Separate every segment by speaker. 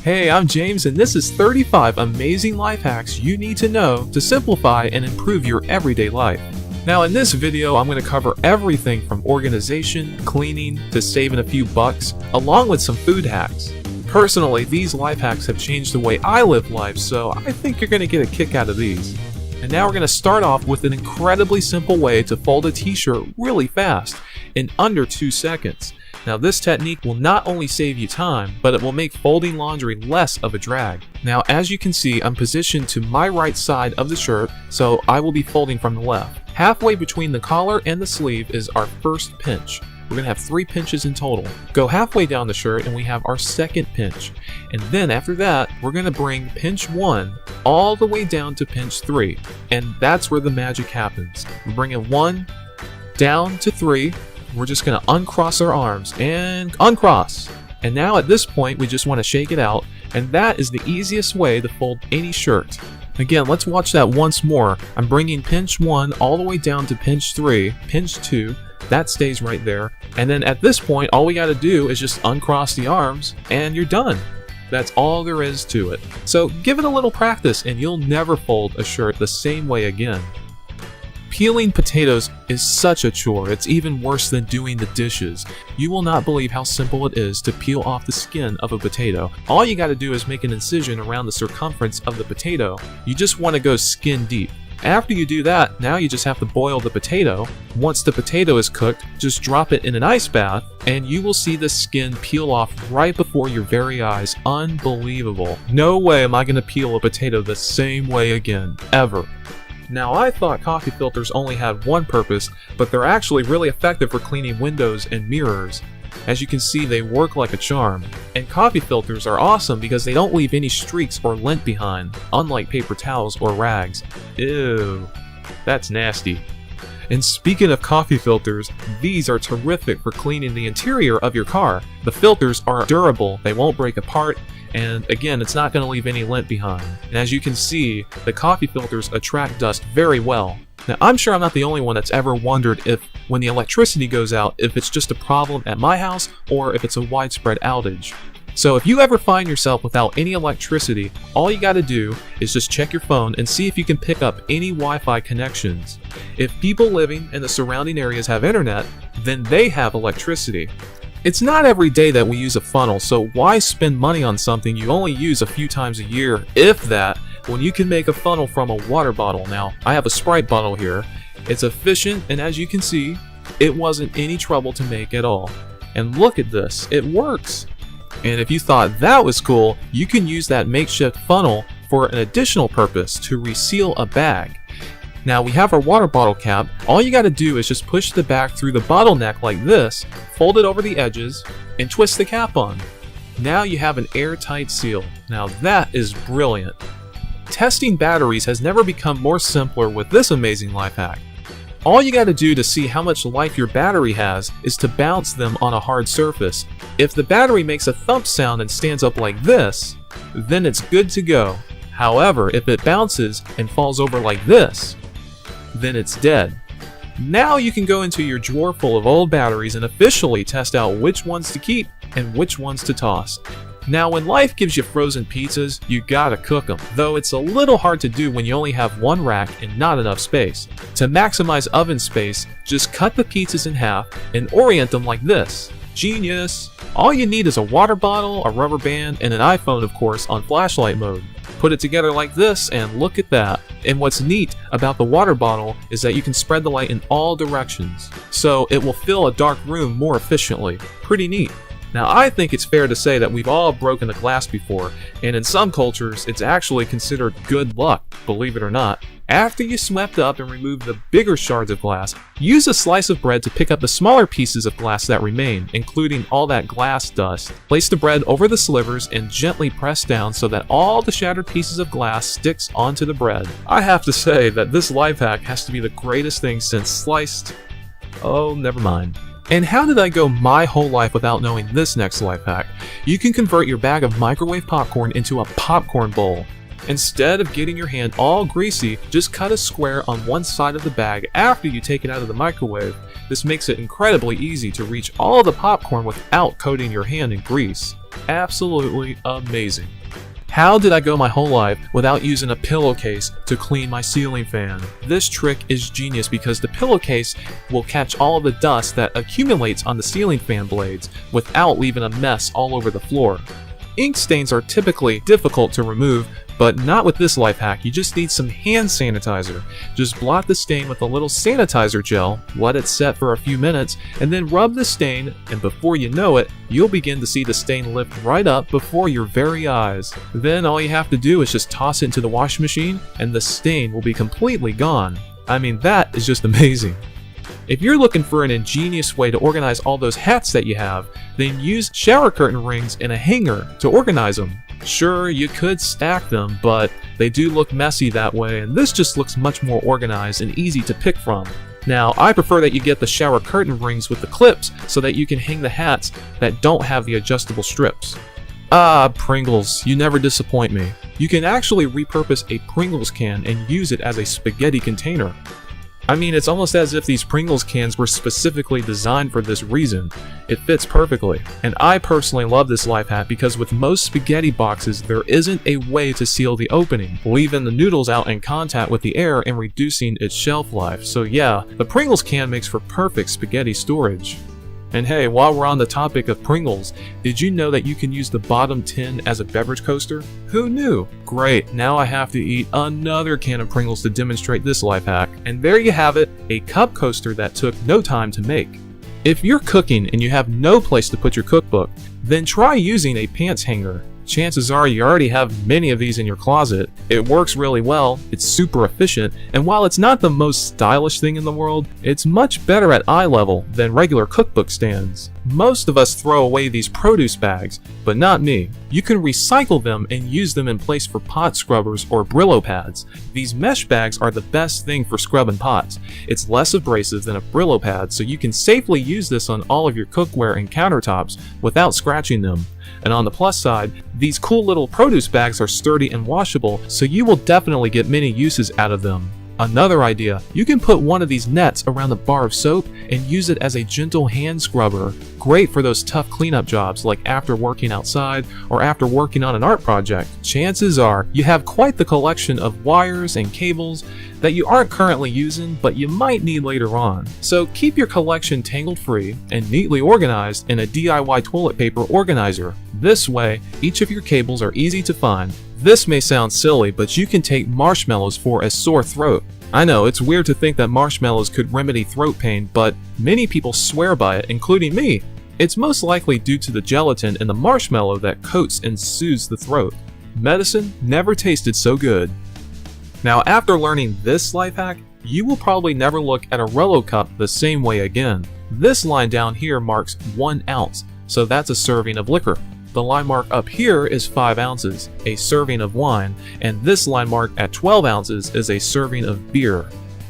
Speaker 1: Hey, I'm James, and this is 35 amazing life hacks you need to know to simplify and improve your everyday life. Now, in this video, I'm going to cover everything from organization, cleaning, to saving a few bucks, along with some food hacks. Personally, these life hacks have changed the way I live life, so I think you're going to get a kick out of these. And now we're going to start off with an incredibly simple way to fold a t-shirt really fast, in under 2 seconds. Now this technique will not only save you time, but it will make folding laundry less of a drag. Now as you can see, I'm positioned to my right side of the shirt, so I will be folding from the left. Halfway between the collar and the sleeve is our first pinch. We're going to have 3 pinches in total. Go halfway down the shirt and we have our second pinch. And then after that, we're going to bring pinch 1 all the way down to pinch 3. And that's where the magic happens. We're bringing 1 down to 3. We're just going to uncross our arms and uncross. And now at this point, we just want to shake it out. And that is the easiest way to fold any shirt. Again, let's watch that once more. I'm bringing pinch 1 all the way down to pinch 3, pinch 2. That stays right there. And then at this point, all we got to do is just uncross the arms and you're done. That's all there is to it. So give it a little practice and you'll never fold a shirt the same way again. Peeling potatoes is such a chore, it's even worse than doing the dishes. You will not believe how simple it is to peel off the skin of a potato. All you gotta do is make an incision around the circumference of the potato. You just want to go skin deep. After you do that, now you just have to boil the potato. Once the potato is cooked, just drop it in an ice bath, and you will see the skin peel off right before your very eyes. Unbelievable. No way am I gonna peel a potato the same way again, ever. Now I thought coffee filters only had one purpose, but they're actually really effective for cleaning windows and mirrors. As you can see, they work like a charm. And coffee filters are awesome because they don't leave any streaks or lint behind, unlike paper towels or rags. Ew, that's nasty. And speaking of coffee filters, these are terrific for cleaning the interior of your car. The filters are durable, they won't break apart, and again, it's not going to leave any lint behind. And as you can see, the coffee filters attract dust very well. Now, I'm sure I'm not the only one that's ever wondered if, when the electricity goes out, if it's just a problem at my house or if it's a widespread outage. So if you ever find yourself without any electricity, all you gotta do is just check your phone and see if you can pick up any Wi-Fi connections. If people living in the surrounding areas have internet, then they have electricity. It's not every day that we use a funnel, so why spend money on something you only use a few times a year, if that, when you can make a funnel from a water bottle? Now, I have a Sprite bottle here. It's efficient, and as you can see, it wasn't any trouble to make at all. And look at this, it works! And if you thought that was cool, you can use that makeshift funnel for an additional purpose, to reseal a bag. Now we have our water bottle cap. All you gotta do is just push the bag through the bottleneck like this, fold it over the edges, and twist the cap on. Now you have an airtight seal. Now that is brilliant. Testing batteries has never become more simpler with this amazing life hack. All you gotta do to see how much life your battery has is to bounce them on a hard surface. If the battery makes a thump sound and stands up like this, then it's good to go. However, if it bounces and falls over like this, then it's dead. Now you can go into your drawer full of old batteries and officially test out which ones to keep and which ones to toss. Now when life gives you frozen pizzas, you gotta cook them, though it's a little hard to do when you only have one rack and not enough space. To maximize oven space, just cut the pizzas in half and orient them like this. Genius! All you need is a water bottle, a rubber band, and an iPhone, of course, on flashlight mode. Put it together like this and look at that. And what's neat about the water bottle is that you can spread the light in all directions, so it will fill a dark room more efficiently. Pretty neat. Now I think it's fair to say that we've all broken a glass before, and in some cultures it's actually considered good luck, believe it or not. After you swept up and removed the bigger shards of glass, use a slice of bread to pick up the smaller pieces of glass that remain, including all that glass dust. Place the bread over the slivers and gently press down so that all the shattered pieces of glass sticks onto the bread. I have to say that this life hack has to be the greatest thing since sliced... oh, never mind. And how did I go my whole life without knowing this next life hack? You can convert your bag of microwave popcorn into a popcorn bowl. Instead of getting your hand all greasy, just cut a square on one side of the bag after you take it out of the microwave. This makes it incredibly easy to reach all the popcorn without coating your hand in grease. Absolutely amazing. How did I go my whole life without using a pillowcase to clean my ceiling fan? This trick is genius because the pillowcase will catch all of the dust that accumulates on the ceiling fan blades without leaving a mess all over the floor. Ink stains are typically difficult to remove, but not with this life hack. You just need some hand sanitizer. Just blot the stain with a little sanitizer gel, let it set for a few minutes, and then rub the stain, and before you know it, you'll begin to see the stain lift right up before your very eyes. Then all you have to do is just toss it into the washing machine, and the stain will be completely gone. I mean, that is just amazing. If you're looking for an ingenious way to organize all those hats that you have, then use shower curtain rings in a hanger to organize them. Sure, you could stack them, but they do look messy that way, and this just looks much more organized and easy to pick from. Now, I prefer that you get the shower curtain rings with the clips so that you can hang the hats that don't have the adjustable strips. Ah, Pringles, you never disappoint me. You can actually repurpose a Pringles can and use it as a spaghetti container. I mean, it's almost as if these Pringles cans were specifically designed for this reason. It fits perfectly. And I personally love this life hack because with most spaghetti boxes, there isn't a way to seal the opening, leaving the noodles out in contact with the air and reducing its shelf life. So yeah, the Pringles can makes for perfect spaghetti storage. And hey, while we're on the topic of Pringles, did you know that you can use the bottom tin as a beverage coaster? Who knew? Great, now I have to eat another can of Pringles to demonstrate this life hack. And there you have it, a cup coaster that took no time to make. If you're cooking and you have no place to put your cookbook, then try using a pants hanger. Chances are you already have many of these in your closet. It works really well, it's super efficient, and while it's not the most stylish thing in the world, it's much better at eye level than regular cookbook stands. Most of us throw away these produce bags, but not me. You can recycle them and use them in place for pot scrubbers or Brillo pads. These mesh bags are the best thing for scrubbing pots. It's less abrasive than a Brillo pad, so you can safely use this on all of your cookware and countertops without scratching them. And on the plus side, these cool little produce bags are sturdy and washable, so you will definitely get many uses out of them. Another idea, you can put one of these nets around the bar of soap and use it as a gentle hand scrubber. Great for those tough cleanup jobs like after working outside or after working on an art project. Chances are you have quite the collection of wires and cables that you aren't currently using but you might need later on. So keep your collection tangled free and neatly organized in a DIY toilet paper organizer. This way, each of your cables are easy to find. This may sound silly, but you can take marshmallows for a sore throat. I know, it's weird to think that marshmallows could remedy throat pain, but many people swear by it, including me. It's most likely due to the gelatin in the marshmallow that coats and soothes the throat. Medicine never tasted so good. Now, after learning this life hack, you will probably never look at a Rolo cup the same way again. This line down here marks 1 ounce, so that's a serving of liquor. The line mark up here is 5 ounces, a serving of wine, and this line mark at 12 ounces is a serving of beer.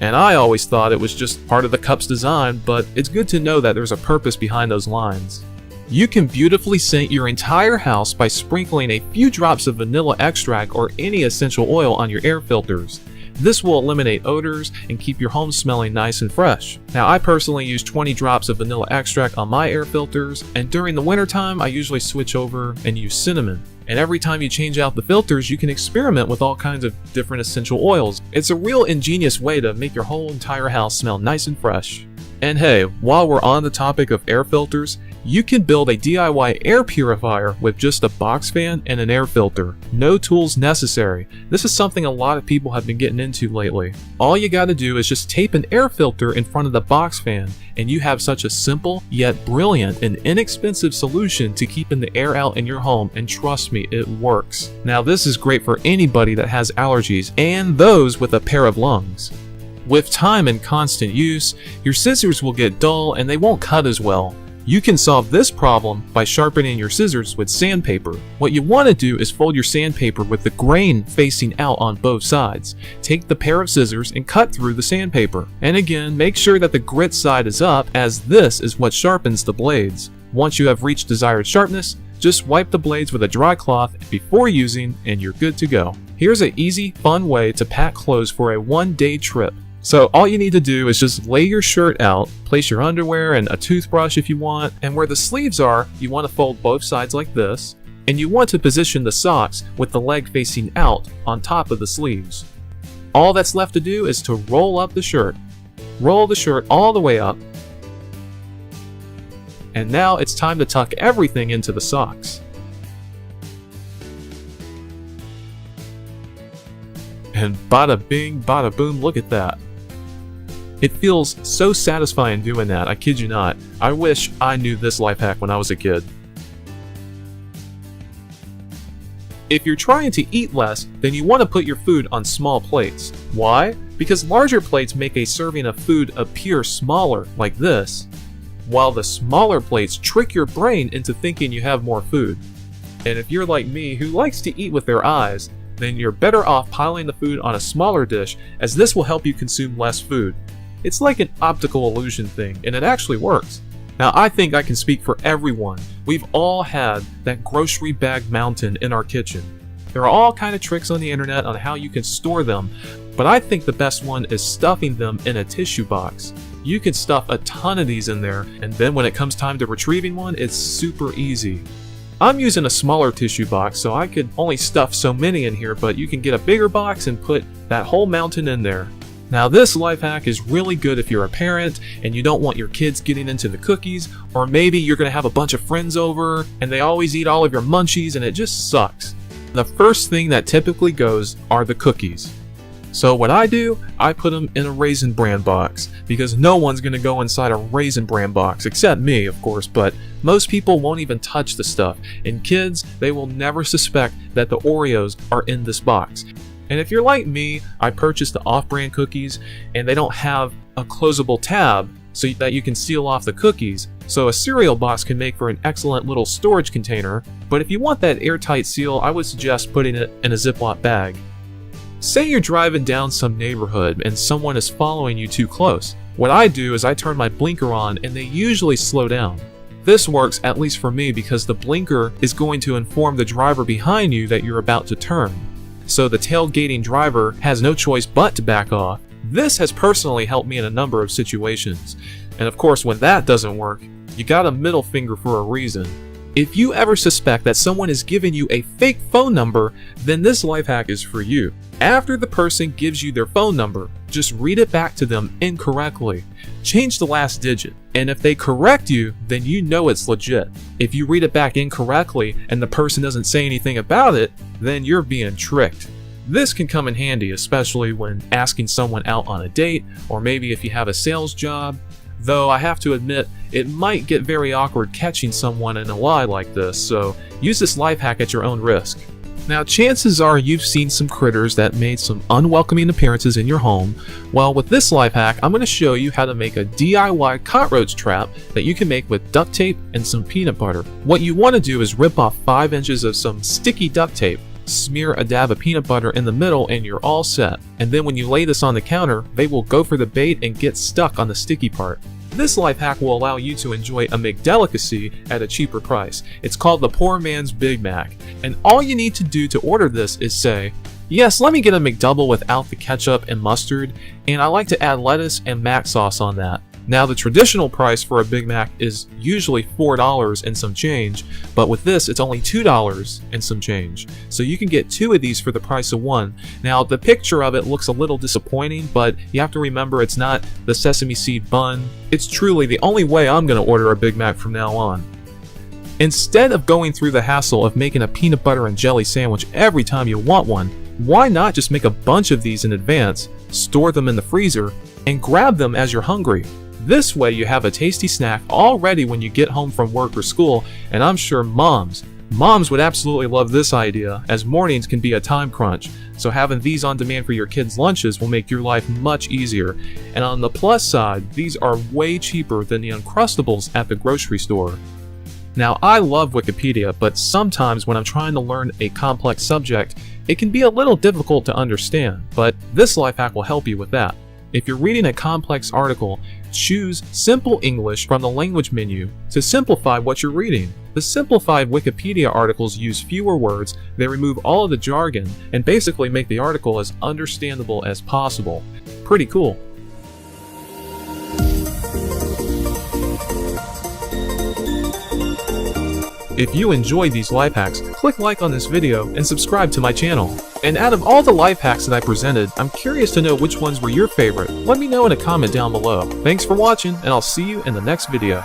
Speaker 1: And I always thought it was just part of the cup's design, but it's good to know that there's a purpose behind those lines. You can beautifully scent your entire house by sprinkling a few drops of vanilla extract or any essential oil on your air filters. This will eliminate odors and keep your home smelling nice and fresh. Now, I personally use 20 drops of vanilla extract on my air filters, and during the wintertime, I usually switch over and use cinnamon. And every time you change out the filters, you can experiment with all kinds of different essential oils. It's a real ingenious way to make your whole entire house smell nice and fresh. And hey, while we're on the topic of air filters, you can build a DIY air purifier with just a box fan and an air filter. No tools necessary. This is something a lot of people have been getting into lately. All you gotta do is just tape an air filter in front of the box fan, and you have such a simple, yet brilliant and inexpensive solution to keeping the air out in your home, and trust me, it works. Now, this is great for anybody that has allergies and those with a pair of lungs. With time and constant use, your scissors will get dull and they won't cut as well. You can solve this problem by sharpening your scissors with sandpaper. What you want to do is fold your sandpaper with the grain facing out on both sides. Take the pair of scissors and cut through the sandpaper. And again, make sure that the grit side is up, as this is what sharpens the blades. Once you have reached desired sharpness, just wipe the blades with a dry cloth before using and you're good to go. Here's an easy, fun way to pack clothes for a one-day trip. So all you need to do is just lay your shirt out, place your underwear and a toothbrush if you want, and where the sleeves are, you want to fold both sides like this, and you want to position the socks with the leg facing out on top of the sleeves. All that's left to do is to roll up the shirt. Roll the shirt all the way up, and now it's time to tuck everything into the socks. And bada bing, bada boom, look at that. It feels so satisfying doing that, I kid you not. I wish I knew this life hack when I was a kid. If you're trying to eat less, then you want to put your food on small plates. Why? Because larger plates make a serving of food appear smaller, like this, while the smaller plates trick your brain into thinking you have more food. And if you're like me, who likes to eat with their eyes, then you're better off piling the food on a smaller dish, as this will help you consume less food. It's like an optical illusion thing, and it actually works. Now, I think I can speak for everyone. We've all had that grocery bag mountain in our kitchen. There are all kinds of tricks on the internet on how you can store them, but I think the best one is stuffing them in a tissue box. You can stuff a ton of these in there, and then when it comes time to retrieving one, it's super easy. I'm using a smaller tissue box, so I could only stuff so many in here, but you can get a bigger box and put that whole mountain in there. Now, this life hack is really good if you're a parent and you don't want your kids getting into the cookies, or maybe you're going to have a bunch of friends over and they always eat all of your munchies and it just sucks. The first thing that typically goes are the cookies. So what I do, I put them in a Raisin Bran box, because no one's going to go inside a Raisin Bran box, except me, of course, but most people won't even touch the stuff, and kids, they will never suspect that the Oreos are in this box. And if you're like me, I purchased the off-brand cookies, and they don't have a closable tab so that you can seal off the cookies, so a cereal box can make for an excellent little storage container, but if you want that airtight seal, I would suggest putting it in a Ziploc bag. Say you're driving down some neighborhood and someone is following you too close. What I do is I turn my blinker on and they usually slow down. This works, at least for me, because the blinker is going to inform the driver behind you that you're about to turn. So the tailgating driver has no choice but to back off. This has personally helped me in a number of situations. And of course, when that doesn't work, you got a middle finger for a reason. If you ever suspect that someone is giving you a fake phone number, then this life hack is for you. After the person gives you their phone number, just read it back to them incorrectly. Change the last digit, and if they correct you, then you know it's legit. If you read it back incorrectly and the person doesn't say anything about it, then you're being tricked. This can come in handy, especially when asking someone out on a date, or maybe if you have a sales job. Though I have to admit, it might get very awkward catching someone in a lie like this, so use this life hack at your own risk. Now, chances are you've seen some critters that made some unwelcoming appearances in your home. Well, with this life hack, I'm going to show you how to make a DIY cockroach trap that you can make with duct tape and some peanut butter. What you want to do is rip off 5 inches of some sticky duct tape, smear a dab of peanut butter in the middle, and you're all set. And then when you lay this on the counter, they will go for the bait and get stuck on the sticky part. This life hack will allow you to enjoy a McDelicacy at a cheaper price. It's called the Poor Man's Big Mac. And all you need to do to order this is say, "Yes, let me get a McDouble without the ketchup and mustard, and I like to add lettuce and mac sauce on that." Now, the traditional price for a Big Mac is usually $4 and some change, but with this, it's only $2 and some change. So you can get 2 of these for the price of 1. Now, the picture of it looks a little disappointing, but you have to remember it's not the sesame seed bun. It's truly the only way I'm going to order a Big Mac from now on. Instead of going through the hassle of making a peanut butter and jelly sandwich every time you want one, why not just make a bunch of these in advance, store them in the freezer, and grab them as you're hungry? This way you have a tasty snack all ready when you get home from work or school, and I'm sure moms would absolutely love this idea, as mornings can be a time crunch, so having these on demand for your kids' lunches will make your life much easier. And on the plus side, these are way cheaper than the Uncrustables at the grocery store. Now, I love Wikipedia, but sometimes when I'm trying to learn a complex subject, it can be a little difficult to understand, but this life hack will help you with that. If you're reading a complex article, choose Simple English from the language menu to simplify what you're reading. The simplified Wikipedia articles use fewer words, they remove all of the jargon, and basically make the article as understandable as possible. Pretty cool. If you enjoyed these life hacks, click like on this video and subscribe to my channel. And out of all the life hacks that I presented, I'm curious to know which ones were your favorite. Let me know in a comment down below. Thanks for watching, and I'll see you in the next video.